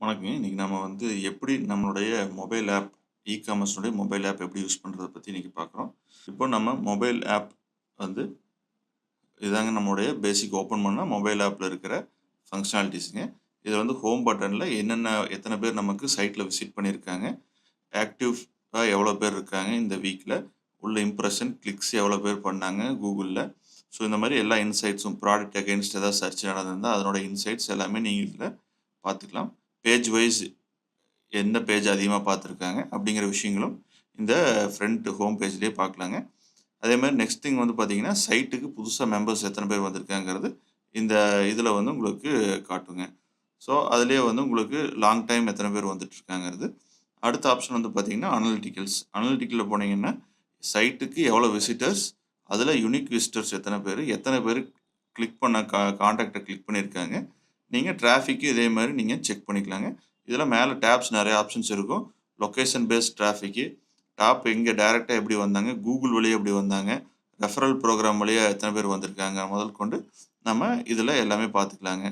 வணக்கங்க. இன்னைக்கு நம்ம எப்படி நம்மளுடைய மொபைல் ஆப், காமர்ஸ்னுடைய மொபைல் ஆப் எப்படி யூஸ் பண்றத பத்தி இன்னைக்கு பார்க்குறோம். இப்போ நம்ம மொபைல் ஆப் வந்து இதாங்க நம்மளுடைய பேசிக் ஓப்பன் பண்ணா மொபைல் ஆப்ல இருக்கிற ஃபங்ஷனாலிட்டீஸ்ங்க. இதில ஹோம் பட்டன்ல எத்தன பேர் நமக்கு சைட்ல விசிட் பண்ணியிருக்காங்க, ஆக்டிவா எவ்வளோ பேர் இருக்காங்க இந்த வீக்ல, உள்ள இம்ப்ரஷன், கிளிக்ஸ் எவ்வளோ பேர் பண்ணாங்க Googleல. ஸோ இந்த மாரி எல்லா இன்சைட்ஸும் ப்ராடக்ட் அகைன்ஸ்ட் ஏதாவது சர்ச் நடந்திருந்தா அதனோட இன்சைட்ஸ் எல்லாமே நீங்க இதில பார்த்துக்கலாம். பேஜ் வைஸ் எந்த பேஜ் அதிகமா பார்த்துருக்காங்க அப்படிங்கிற விஷயங்களும் இந்த ஃப்ரண்ட் ஹோம் பேஜ்லயே பார்க்கலாங்க. அதே மாரி நெக்ஸ்ட் திங் பார்த்தீங்கன்னா, சைட்டுக்கு புதுசா மெம்பர்ஸ் எத்தன பேர் வந்திருக்காங்கிறது இந்த இதில உங்களுக்கு காட்டுங்க. ஸோ, அதிலேயே உங்களுக்கு லாங் டைம் எத்தன பேர் வந்துட்டுருக்காங்கிறது. அடுத்த ஆப்ஷன் பார்த்தீங்கன்னா, அனலிட்டிகல்ஸ். அனலிட்டிக்கல்ல போனீங்கன்னா, சைட்டுக்கு எவ்வளோ விசிட்டர்ஸ், அதில யூனிக் விசிட்டர்ஸ் எத்தன பேரு கிளிக் பண்ண கான்டாக்ட்ட கிளிக் பண்ணியிருக்காங்க. நீங்க டிராஃபிக்கும் இதே மாரி நீங்க செக் பண்ணிக்கலாங்க. இதில மேல டேப்ஸ் நெறைய ஆப்ஷன்ஸ் இருக்கும். லொகேஷன் பேஸ்ட் டிராஃபிக்கு, டாப் எங்க டைரக்ட்டா எப்படி வந்தாங்க, Google வழியா எப்படி வந்தாங்க, ரெஃபரல் புரோகிராம் வழியா எத்தன பேர் வந்திருக்காங்க முதல் கொண்டு நம்ம இதில எல்லாமே பார்த்துக்கலாங்க.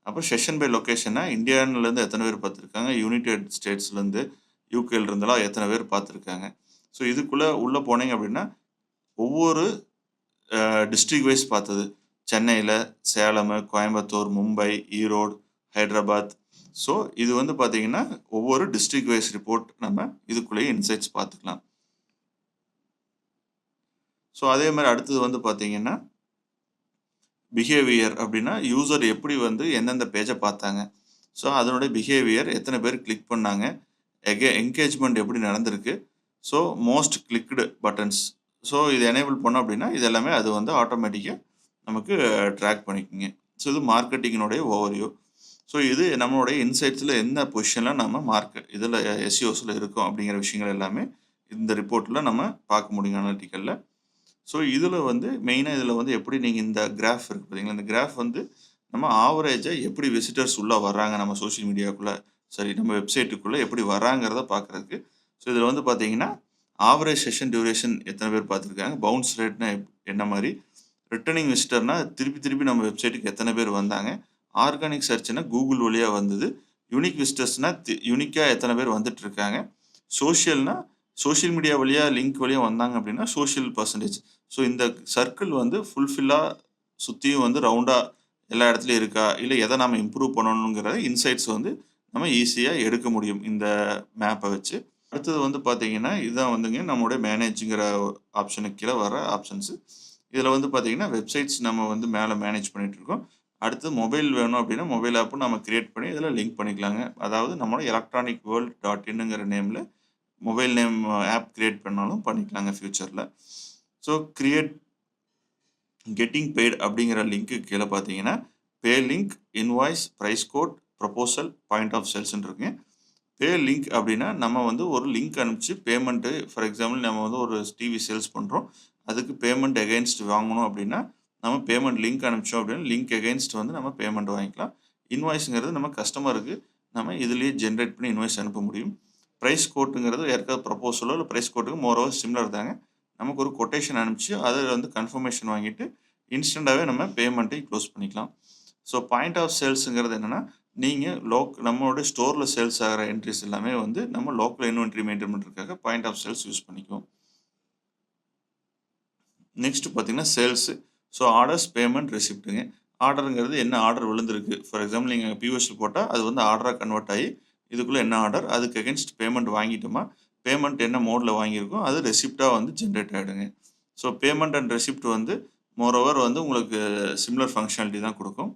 அப்புறம் செஷன் பை லொகேஷன்னா இந்தியான்லேருந்து எத்தன பேர் பார்த்துருக்காங்க, யுனைட்டட் ஸ்டேட்ஸ்லேருந்து, யுகேல இருந்தெல்லாம் எத்தன பேர் பார்த்துருக்காங்க. ஸோ இதுக்குள்ள உள்ள போனீங்க அப்படின்னா, ஒவ்வொரு டிஸ்ட்ரிக்ட் வைஸ் பார்த்தது. சென்னையில, சேலம், கோயம்புத்தூர், மும்பை, ஈரோடு, ஹைதராபாத். ஸோ இது பார்த்தீங்கன்னா, ஒவ்வொரு டிஸ்ட்ரிக்ட் வைஸ் ரிப்போர்ட் நம்ம இதுக்குள்ளேயே இன்சைட்ஸ் பார்த்துக்கலாம். ஸோ அதே மாரி அடுத்தது பார்த்தீங்கன்னா, பிஹேவியர் அப்படின்னா, யூசர் எப்படி எந்தெந்த பேஜ பார்த்தாங்க. ஸோ அதனுடைய பிஹேவியர் எத்தன பேர் கிளிக் பண்ணாங்க, என்கேஜ்மென்ட் எப்படி நடந்திருக்கு. So most clicked buttons. So இத எனேபிள் பண்ணோம் அப்படின்னா, இது எல்லாமே அது ஆட்டோமேட்டிக்கா நமக்கு ட்ராக் பண்ணிக்குங்க. ஸோ இது மார்க்கெட்டிங்கினுடைய ஓவர்வியூ. ஸோ இது நம்மளுடைய இன்சைட்ஸ்ல என்ன பொசிஷன்ல நம்ம இதில எஸ்இஓஸ்ல இருக்கோம் அப்படிங்கிற விஷயங்கள் எல்லாமே இந்த ரிப்போர்ட்ல நம்ம பார்க்க முடியும் அனலிட்டிக்கல்ல. ஸோ இதில மெயினா இதில எப்படி நீங்க இந்த கிராஃப் இருக்கு பார்த்தீங்களா, இந்த கிராஃப் நம்ம ஆவரேஜா எப்படி விசிட்டர்ஸ் உள்ள வர்றாங்க நம்ம சோசியல் மீடியாக்குள்ள, சரி நம்ம வெப்சைட்டுக்குள்ள எப்படி வர்றாங்கிறத பார்க்கறதுக்கு. ஸோ இதில பார்த்தீங்கன்னா, ஆவரேஜ் செஷன் டியூரேஷன் எத்தன பேர் பார்த்துருக்காங்க, பவுன்ஸ் ரேட்னா என்ன மாரி, ரிட்டர்னிங் விசிட்டர்னா திருப்பி திருப்பி நம்ம வெப்சைட்டுக்கு எத்தன பேர் வந்தாங்க, ஆர்கானிக் சர்ச்னா Google வழியா வந்தது, யூனிக் விசிட்டர்ஸ்னா யூனிக்கா எத்தன பேர் வந்துட்டு இருக்காங்க, சோசியல்னா சோசியல் மீடியா வழியா லிங்க் வழியா வந்தாங்க அப்படின்னா சோசியல் பெர்சன்டேஜ். ஸோ இந்த சர்க்கிள் ஃபுல்ஃபில்லா சுத்தியும் ரவுண்டா எல்லா இடத்துலயும் இருக்கா, இல்ல எத நாம இம்ப்ரூவ் பண்ணணுங்கிற இன்சைட்ஸ் நம்ம ஈஸியா எடுக்க முடியும் இந்த மேப்ப வச்சு. அடுத்தது பார்த்தீங்கன்னா, இதுதான் நம்முடைய மேனேஜ்ங்கிற ஆப்ஷனுக்கு கீழ வர ஆப்ஷன்ஸ். இதில பார்த்தீங்கன்னா, வெப்சைட்ஸ் நம்ம மேல மேனேஜ் பண்ணிட்டு இருக்கோம். அடுத்து மொபைல் வேணும் அப்படின்னா, மொபைல் ஆப்பும் நம்ம கிரியேட் பண்ணி இதில லிங்க் பண்ணிக்கலாங்க. அதாவது நம்மளோட எலக்ட்ரானிக் வேர்ல்ட் டாட் இன்ங்கிற நேம்ல மொபைல் நேம் ஆப் கிரியேட் பண்ணாலும் பண்ணிக்கலாங்க ஃபியூச்சர்ல. ஸோ கிரியேட் கெட்டிங் பெய்ட் அப்படிங்கிற லிங்க்கு கீழ பார்த்தீங்கன்னா, pay link, invoice, price quote, proposal, point of சேல்ஸ்ன்னு இருக்குங்க. பே லிங்க் அப்படின்னா, நம்ம ஒரு லிங்க் அனுப்பிச்சு பேமெண்ட் ஃபார் எக்ஸாம்பிள் நம்ம ஒரு டிவி சேல்ஸ் பண்றோம். அதுக்கு பேமெண்ட் அகைன்ஸ்ட் வாங்கணும் அப்படின்னா, நம்ம பேமெண்ட் லிங்க் அனுப்பிச்சோம் அப்படின்னா, லிங்க் அகைன்ஸ்ட் நம்ம பேமெண்ட் வாங்கிக்கலாம். இன்வாய்ஸ்ங்கிறது நம்ம கஸ்டமருக்கு நம்ம இதிலேயே ஜெனரேட் பண்ணி இன்வாய்ஸ் அனுப்ப முடியும். பிரைஸ் கோட்ங்கிறது யாருக்காவது ப்ரொபோசலோ இல்ல பிரைஸ் கோட்டுக்கு மோர் ஓவர் சிமிலர் தாங்க. நமக்கு ஒரு கொட்டேஷன் அனுப்பிச்சு அதில கன்ஃபர்மேஷன் வாங்கிட்டு இன்ஸ்டன்ட்டாவே நம்ம பேமெண்ட்டை க்ளோஸ் பண்ணிக்கலாம். ஸோ பாயிண்ட் ஆஃப் சேல்ஸ்ங்கிறது என்னன்னா, நீங்க நம்மளோட ஸ்டோர்ல சேல்ஸ் ஆகுற என்ட்ரீஸ் எல்லாமே நம்ம லோக்கல் இன்வென்டரி மெயின்டெயின் பண்றதுக்காக பாயிண்ட் ஆஃப் சேல்ஸ் யூஸ் பண்ணிக்குவோம். நெக்ஸ்ட் பார்த்தீங்கன்னா சேல்ஸ். ஸோ ஆர்டர்ஸ், பேமெண்ட், ரெசிப்ட்டுங்க. ஆர்டர்ங்கிறது என்ன ஆர்டர் விழுந்திருக்கு. ஃபார் எக்ஸாம்பிள் நீங்க பிஓஎஸ்ல போட்டா அது ஆர்டரா கன்வெர்ட் ஆயி இதுக்குள்ள என்ன ஆர்டர், அதுக்கு அகைன்ஸ்ட் பேமெண்ட் வாங்கிட்டோமா, பேமெண்ட் என்ன மோட்ல வாங்கியிருக்கோம், அது ரெசிப்ட்டா ஜெனரேட் ஆயிடுங்க. So payment and receipt more over உங்களுக்கு சிமிலர் ஃபங்ஷனாலிட்டி தான் குடுக்கும்.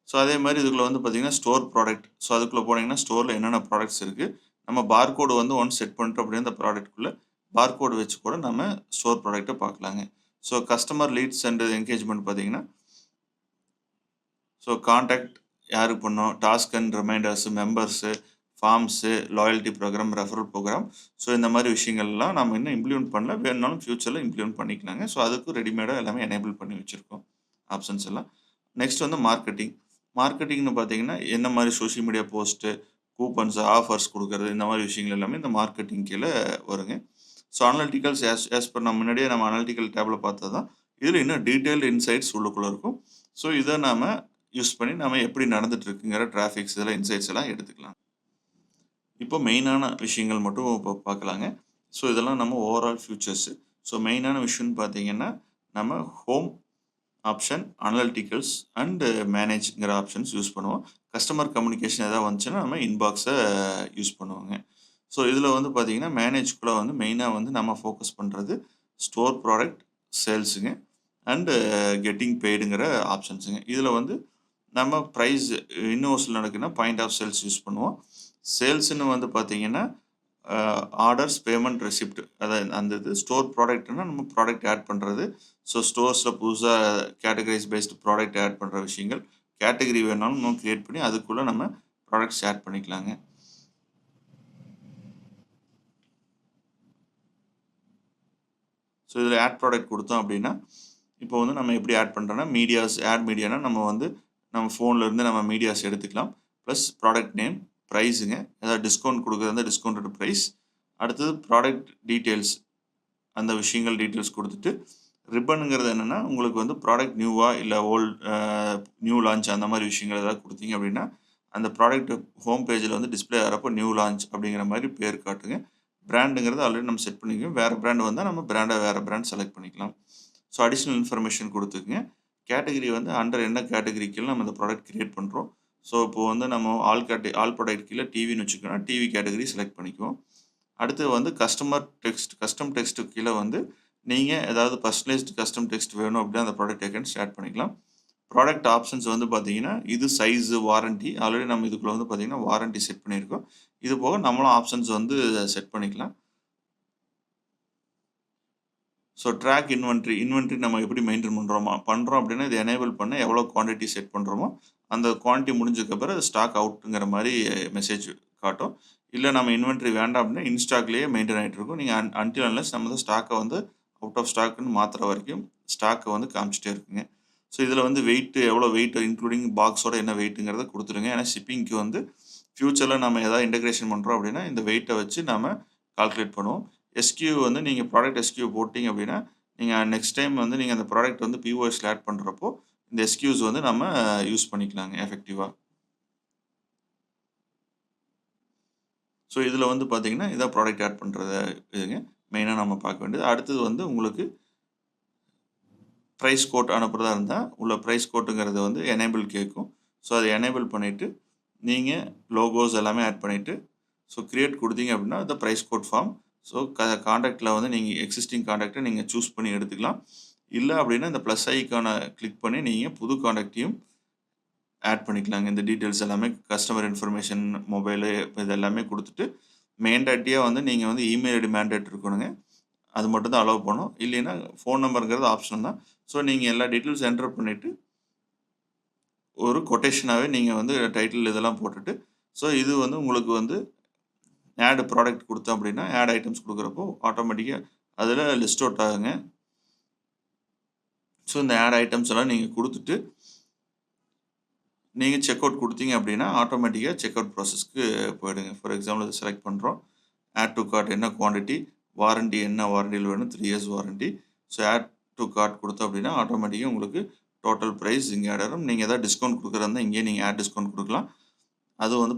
ஸோ அதே மாரி இதுக்குள்ள பார்த்தீங்கன்னா, ஸ்டோர் ப்ராடக்ட். ஸோ அதுக்குள்ள போனீங்கன்னா, ஸ்டோர்ல என்னென்ன ப்ராடக்ட்ஸ் இருக்கு. நம்ம பார்கோடு ஒன்ஸ் செட் பண்ணிட்டோம் அப்படின்னா, அந்த ப்ராடக்ட்குள்ள பார்கோடு வச்சு கூட நம்ம ஸ்டோர் ப்ராடக்ட்ட பார்க்கலாங்க. So customer leads and engagement பார்த்தீங்கன்னா, ஸோ கான்டாக்ட் யாருக்கு பண்ணோம், task and reminders, members, forms, loyalty program, referral program. So இந்த மாரி விஷயங்கள்லாம் நம்ம இன்னும் இம்ப்ளிமெண்ட் பண்ணல. வேணும்னாலும் ஃபியூச்சர்ல இம்ப்ளிமெண்ட் பண்ணிக்கலாங்க. ஸோ அதுக்கு ரெடிமேடா எல்லாமே எனேபிள் பண்ணி வச்சிருக்கோம். ஆப்ஷன்ஸ் எல்லாம். Next marketing. மார்க்கெட்டிங்னு பார்த்தீங்கன்னா, என்ன மாரி social media post, coupons, offers குடுக்குறது, இந்த மாரி விஷயங்கள் எல்லாமே இந்த மார்க்கெட்டிங் கீழ வருங்க. ஸோ அனலிட்டிகல்ஸ் ஆஸ் பெர் முன்னாடியே நம்ம அனலிட்டிக்கல் டேப்ல பார்த்தது தான். இதில இன்னும் டீட்டெயில்டு இன்சைட்ஸ் உள்ளுக்குள்ள இருக்கும். ஸோ இத நாம யூஸ் பண்ணி நம்ம எப்படி நடந்துட்டு இருக்குங்கிற டிராஃபிக்ஸ் இதெல்லாம் இன்சைட்ஸ் எல்லாம் எடுத்துக்கலாம். இப்போ மெயினான விஷயங்கள் மட்டும் இப்போ பார்க்கலாங்க. ஸோ இதெல்லாம் நம்ம ஓவரால் ஃபியூச்சர்ஸு. ஸோ மெயினான விஷயம்னு பார்த்தீங்கன்னா, நம்ம ஹோம் ஆப்ஷன், அனலிட்டிகல்ஸ் அண்ட் மேனேஜ்ங்கிற ஆப்ஷன்ஸ் யூஸ் பண்ணுவோம். கஸ்டமர் கம்யூனிகேஷன் ஏதாவது வந்துச்சுன்னா நம்ம இன்பாக்ஸை யூஸ் பண்ணுவோங்க. ஸோ இதில் வந்து பார்த்தீங்கன்னா, மேனேஜ்குள்ள வந்து மெயினாக வந்து நம்ம ஃபோக்கஸ் பண்ணுறது ஸ்டோர் ப்ராடக்ட் சேல்ஸுங்க அண்டு கெட்டிங் பெய்டுங்கிற ஆப்ஷன்ஸுங்க. இதில் வந்து நம்ம ப்ரைஸ் இன்னோஸில் நடக்குன்னா பாயிண்ட் ஆஃப் சேல்ஸ் யூஸ் பண்ணுவோம். சேல்ஸ்ன்னு வந்து பார்த்தீங்கன்னா, ஆர்டர்ஸ், பேமெண்ட், ரெசிப்ட் அதாவது அந்த இது ஸ்டோர் ப்ராடக்ட்னா நம்ம ப்ராடக்ட் ஆட் பண்ணுறது. ஸோ ஸ்டோர்ஸில் புதுசாக கேட்டகரைஸ் பேஸ்டு ப்ராடக்ட் ஆட் பண்ணுற விஷயங்கள். கேட்டகரி வேணாலும் நம்ம கிரியேட் பண்ணி அதுக்குள்ளே நம்ம ப்ராடக்ட்ஸ் ஆட் பண்ணிக்கலாங்க. ஸோ இதில் ஆட் ப்ராடக்ட் கொடுத்தோம் அப்படின்னா, இப்போ வந்து நம்ம எப்படி ஆட் பண்ணுறோன்னா, ஆட் மீடியானா நம்ம வந்து நம்ம ஃபோன்லேருந்து நம்ம மீடியாஸ் எடுத்துக்கலாம். ப்ளஸ் ப்ராடக்ட் நேம், ப்ரைஸுங்க, ஏதாவது டிஸ்கவுண்ட் கொடுக்குறதா டிஸ்கவுண்டட் ப்ரைஸ். அடுத்தது ப்ராடக்ட் டீட்டெயில்ஸ், அந்த விஷயங்கள் டீட்டெயில்ஸ் கொடுத்துட்டு, ரிப்பனுங்கிறது என்னென்னா, உங்களுக்கு வந்து ப்ராடக்ட் நியூவா இல்லை நியூ லான்ச் அந்த மாதிரி விஷயங்கள் ஏதாவது கொடுத்தீங்க அப்படின்னா, அந்த ப்ராடக்ட் ஹோம் பேஜில் வந்து டிஸ்ப்ளே ஆகிறப்போ நியூ லான்ச் அப்படிங்கிற மாதிரி பேர் காட்டுங்க. பிராண்டுங்கிறது ஆல்ரெடி நம்ம செட் பண்ணிக்குவோம். வேறு பிராண்ட் வந்தால் நம்ம வேறு பிராண்ட் செலக்ட் பண்ணிக்கலாம். ஸோ அடிஷ்னல் இன்ஃபர்மேஷன் கொடுத்துக்குங்க. கேட்டகரி வந்து அண்டர் என்ன கேட்டகரி கீழே நம்ம இந்த ப்ராடக்ட் கிரியேட் பண்ணுறோம். ஸோ இப்போ வந்து நம்ம ஆல் ப்ராடக்ட் கீழே டிவின்னு வச்சுக்கோன்னா டிவி கேட்டகரி செலக்ட் பண்ணிக்குவோம். அடுத்து வந்து கஸ்டம் டெக்ஸ்ட்டு கீழே வந்து நீங்கள் ஏதாவது பர்சனலைஸ்டு கஸ்டம் டெக்ஸ்ட் வேணும் அப்படின்னா அந்த ப்ராடக்ட் ஐக்கன் ஸ்டார்ட் பண்ணிக்கலாம். ப்ராடக்ட் ஆப்ஷன்ஸ் வந்து பார்த்தீங்கன்னா, இது சைஸு, வாரண்டி ஆல்ரெடி நம்ம இதுக்குள்ள வந்து பார்த்தீங்கன்னா, வாரண்டி செட் பண்ணியிருக்கோம். இது போக நம்மளும் ஆப்ஷன்ஸ் வந்து செட் பண்ணிக்கலாம். ஸோ ட்ராக் இன்வென்ட்ரி நம்ம எப்படி மெயின்டெயின் பண்ணுறோம் அப்படின்னா, இதை எனேபிள் பண்ண எவ்வளோ குவான்டிட்டி செட் பண்ணுறோமோ, அந்த குவான்டிட்டி முடிஞ்சதுக்கப்புறம் அது ஸ்டாக் அவுட்டுங்கிற மாதிரி மெசேஜ் காட்டும். இல்லை நம்ம இன்வென்ட்ரி வேண்டாம் அப்படின்னா, இன்ஸ்டாக்லேயே மெயின்டெயின் ஆகிட்டு இருக்கும். நீங்கள் அன்டில் அன்லெஸ் நம்ம வந்து ஸ்டாக்கை வந்து அவுட் ஆஃப் ஸ்டாக்குன்னு மாற்றுற வரைக்கும் ஸ்டாக்கை வந்து காமிச்சிட்டே இருக்குங்க. ஸோ இதில் வந்து எவ்வளோ வெயிட் இன்க்ளூடிங் பாக்ஸோட என்ன வெயிட்டுங்கிறத கொடுத்துருங்க. ஏன்னா ஷிப்பிங்க்கு வந்து ஃப்யூச்சரில் நம்ம ஏதாவது இன்டகிரேஷன் பண்ணுறோம் அப்படின்னா, இந்த வெயிட்டை வச்சு நம்ம கால்குலேட் பண்ணுவோம். எஸ்கியூ வந்து நீங்கள் ப்ராடக்ட் எஸ்கியூ போட்டிங்க அப்படின்னா, நீங்கள் நெக்ஸ்ட் டைம் வந்து நீங்கள் அந்த ப்ராடக்ட் வந்து பிஓஎஸ்ல ஆட் பண்ணுறப்போ, இந்த எஸ்கியூஸ் வந்து நம்ம யூஸ் பண்ணிக்கலாங்க எஃபெக்டிவா. ஸோ இதில் வந்து பார்த்தீங்கன்னா, இதான் ப்ராடக்ட் ஆட் பண்ணுறது இதுங்க. மெயினாக நம்ம பார்க்க வேண்டியது. அடுத்தது வந்து உங்களுக்கு ப்ரைஸ் கோட் அனுப்புறதா இருந்தால், உள்ள ப்ரைஸ் கோட்டுங்கிறது வந்து எனேபிள் கேட்கும். ஸோ அதை எனேபிள் பண்ணிவிட்டு, நீங்கள் லோகோஸ் எல்லாமே ஆட் பண்ணிவிட்டு, ஸோ கிரியேட் கொடுத்தீங்க அப்படின்னா, இந்த ப்ரைஸ் கோட் ஃபார்ம். ஸோ கான்டாக்ட்டில் வந்து நீங்கள் எக்ஸிஸ்டிங் கான்டாக்ட்டை நீங்கள் சூஸ் பண்ணி எடுத்துக்கலாம். இல்லை அப்படின்னா, இந்த ப்ளஸ் ஐக்கானை கிளிக் பண்ணி நீங்கள் புது கான்டாக்ட்டையும் ஆட் பண்ணிக்கலாங்க. இந்த டீட்டெயில்ஸ் எல்லாமே கஸ்டமர் இன்ஃபர்மேஷன், மொபைலு இது எல்லாமே கொடுத்துட்டு, மேண்டேட்டியாக வந்து நீங்கள் வந்து இமெயில் ஐடி மேண்டேட் இருக்கணுங்க. அது மட்டும் தான் அலோவ் பண்ணும். இல்லைன்னா ஃபோன் நம்பருங்கிறது ஆப்ஷனல் தான். ஸோ நீங்கள் எல்லா டீட்டெயில்ஸ் என்டர் பண்ணிவிட்டு, ஒரு கொட்டேஷனாகவே நீங்கள் வந்து டைட்டில் இதெல்லாம் போட்டுட்டு, ஸோ இது வந்து உங்களுக்கு வந்து ஆட் ப்ராடக்ட் கொடுத்தோம் அப்படின்னா, ஆட் ஐட்டம்ஸ் கொடுக்குறப்போ ஆட்டோமேட்டிக்காக அதில் லிஸ்ட் அவுட் ஆகுங்க. ஸோ இந்த ஆட் ஐட்டம்ஸ் எல்லாம் நீங்கள் கொடுத்துட்டு, நீங்கள் செக் அவுட் கொடுத்தீங்க அப்படின்னா, ஆட்டோமேட்டிக்காக செக் அவுட் ப்ராசஸ்க்கு போயிடுங்க. ஃபார் எக்ஸாம்பிள் இதை செலக்ட் பண்ணுறோம். ஆட் டூ கார்ட் என்ன குவான்டிட்டி, வாரண்டி என்ன வாரண்டியில் வேணும், 3 years warranty. So add to cart கொடுத்தோம் அப்படின்னா, ஆட்டோமேட்டிக்காக உங்களுக்கு டோட்டல் ப்ரைஸ் இங்கே ஆட் ஆகும். நீங்கள் எதாவது டிஸ்கவுண்ட் கொடுக்குறதா இருந்தால் இங்கேயே நீங்கள் ஆட் டிஸ்கவுண்ட் கொடுக்கலாம். அது வந்து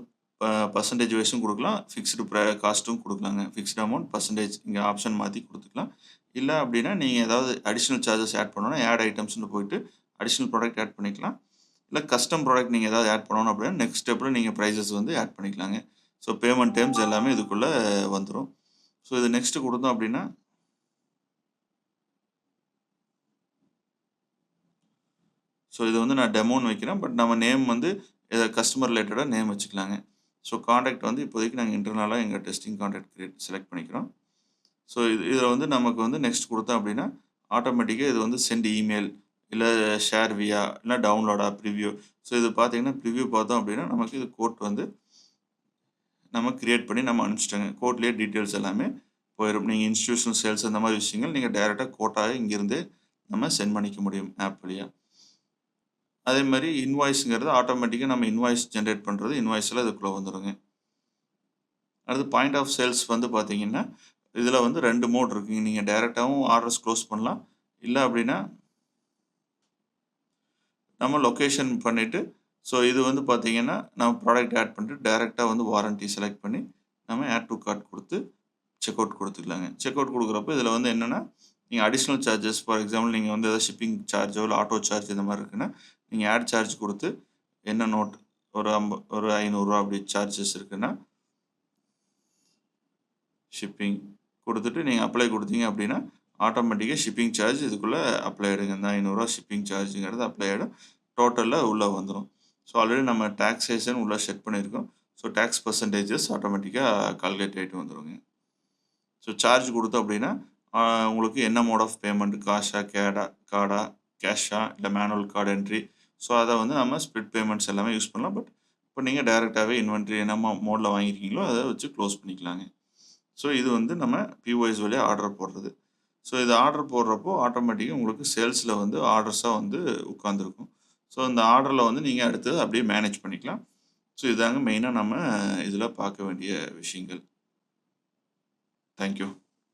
பர்சன்டேஜ் வைஸும் கொடுக்கலாம். ஃபிக்ஸ்டு காஸ்ட்டும் கொடுக்கலாங்க. ஃபிக்ஸ்டு அமௌண்ட், பர்சன்டேஜ் இங்கே ஆப்ஷன் மாற்றி கொடுத்துக்கலாம். இல்லை அப்படின்னா நீங்கள் ஏதாவது அடிஷ்னல் சார்ஜஸ் ஆட் பண்ணணும்னா ஆட் ஐட்டம்ஸ்னு போயிட்டு அடிஷ்னல் ப்ராடக்ட் ஆட் பண்ணிக்கலாம். இல்லை கஸ்டம் ப்ராடக்ட் நீங்கள் ஏதாவது ஆட் பண்ணணும் அப்படின்னா நெக்ஸ்ட் ஸ்டெப்பில் நீங்கள் ப்ரைஸஸ் வந்து ஆட் பண்ணிக்கலாங்க. ஸோ பேமெண்ட் டேர்ம்ஸ் எல்லாமே இதுக்குள்ளே வந்துடும். ஸோ இது நெக்ஸ்ட்டு கொடுத்தோம் அப்படின்னா, ஸோ இது வந்து நான் டெமோன்னு வைக்கிறேன். பட் நம்ம நேம் வந்து கஸ்டமர் ரிலேட்டடாக நேம் வச்சுக்கலாங்க. ஸோ காண்டாக்ட் வந்து இப்போதைக்கு நாங்கள் இன்டர்னலாக எங்கள் டெஸ்டிங் காண்டாக்ட் செலக்ட் பண்ணிக்கிறோம். ஸோ இதில் வந்து நமக்கு வந்து நெக்ஸ்ட் கொடுத்தோம் அப்படின்னா, ஆட்டோமேட்டிக்காக இது வந்து சென்ட் இமெயில், இல்லை ஷேர் வியா, இல்லை டவுன்லோடா, ப்ரிவ்யூ. ஸோ இது பார்த்தீங்கன்னா ப்ரிவ்யூ பார்த்தோம் அப்படின்னா, நமக்கு இது கோட் வந்து நம்ம கிரியேட் பண்ணி நம்ம அனுப்பிச்சிட்டோங்க. கோட்லேயே டீட்டெயில்ஸ் எல்லாமே போயிடும். நீங்கள் இன்ஸ்டிடியூஷனல் சேல்ஸ் அந்த மாதிரி விஷயங்கள் நீங்கள் டைரெக்டாக கோட்டாக இங்கேருந்தே நம்ம சென்ட் பண்ணிக்க முடியும் ஆப் வழியாக. அதே மாதிரி இன்வாய்ஸுங்கிறது ஆட்டோமேட்டிக்காக நம்ம இன்வாய்ஸ் ஜென்ரேட் பண்ணுறது இன்வாய்ஸில் இதுக்குள்ளே வந்துடுங்க. அடுத்து பாயிண்ட் ஆஃப் சேல்ஸ் வந்து பார்த்தீங்கன்னா, இதில் வந்து 2 மோட் இருக்குங்க. நீங்கள் டைரெக்டாகவும் ஆர்டர்ஸ் க்ளோஸ் பண்ணலாம். இல்லை அப்படின்னா நம்ம லொக்கேஷன் பண்ணிவிட்டு, ஸோ இது வந்து பார்த்தீங்கன்னா, நம்ம ப்ராடக்ட் ஆட் பண்ணிட்டு டைரெக்டாக வந்து வாரண்டி செலக்ட் பண்ணி, நம்ம ஆட் டூ கார்ட் கொடுத்து செக் அவுட் கொடுத்துக்கலாங்க. செக் அவுட் கொடுக்குறப்போ இதில் வந்து என்னென்னா நீங்கள் அடிஷ்னல் சார்ஜஸ் ஃபார் எக்ஸாம்பிள் நீங்கள் வந்து ஏதாவது ஷிப்பிங் சார்ஜோ இல்லை ஆட்டோ சார்ஜ் இந்த மாதிரி இருக்குன்னா நீங்கள் ஆட் சார்ஜ் கொடுத்து என்ன நோட் ஒரு 500 அப்படி சார்ஜஸ் இருக்குன்னா ஷிப்பிங் கொடுத்துட்டு நீங்கள் அப்ளை கொடுத்தீங்க அப்படின்னா ஆட்டோமேட்டிக்காக ஷிப்பிங் சார்ஜ் இதுக்குள்ளே அப்ளை ஆகிடுங்க. இந்த 500 ஷிப்பிங் சார்ஜுங்கிறது அப்ளை ஆகிடும். டோட்டலில் உள்ளே வந்துடும். ஸோ ஆல்ரெடி நம்ம டாக்ஸேஷன் உள்ளே செட் பண்ணியிருக்கோம். ஸோ டேக்ஸ் பர்சன்டேஜஸ் ஆட்டோமேட்டிக்காக கால்குலேட் ஆகிட்டு வந்துடுங்க. ஸோ சார்ஜ் கொடுத்தோம் அப்படின்னா உங்களுக்கு என்ன மோட் ஆஃப் பேமெண்ட், காஷா, கார்டா, கேஷா இல்லை மேனுவல் கார்டு என்ட்ரி, ஸோ அதை வந்து நம்ம ஸ்ப்ளிட் பேமெண்ட்ஸ் எல்லாமே யூஸ் பண்ணலாம். பட் இப்போ நீங்கள் டைரெக்டாகவே இன்வென்ட்ரி என்ன மோடில் வாங்கியிருக்கீங்களோ அதை வச்சு க்ளோஸ் பண்ணிக்கலாங்க. ஸோ இது வந்து நம்ம பிஓஎஸ் வழியாக ஆர்டர் போடுறது. ஸோ இது ஆர்டர் போடுறப்போ ஆட்டோமேட்டிக்காக உங்களுக்கு சேல்ஸில் வந்து ஆர்டர்ஸாக வந்து உட்காந்துருக்கும். ஸோ இந்த ஆர்டரில் வந்து நீங்கள் அடுத்து அப்படியே மேனேஜ் பண்ணிக்கலாம். ஸோ இதாங்க மெயினாக நம்ம இதில் பார்க்க வேண்டிய விஷயங்கள். தேங்க்யூ.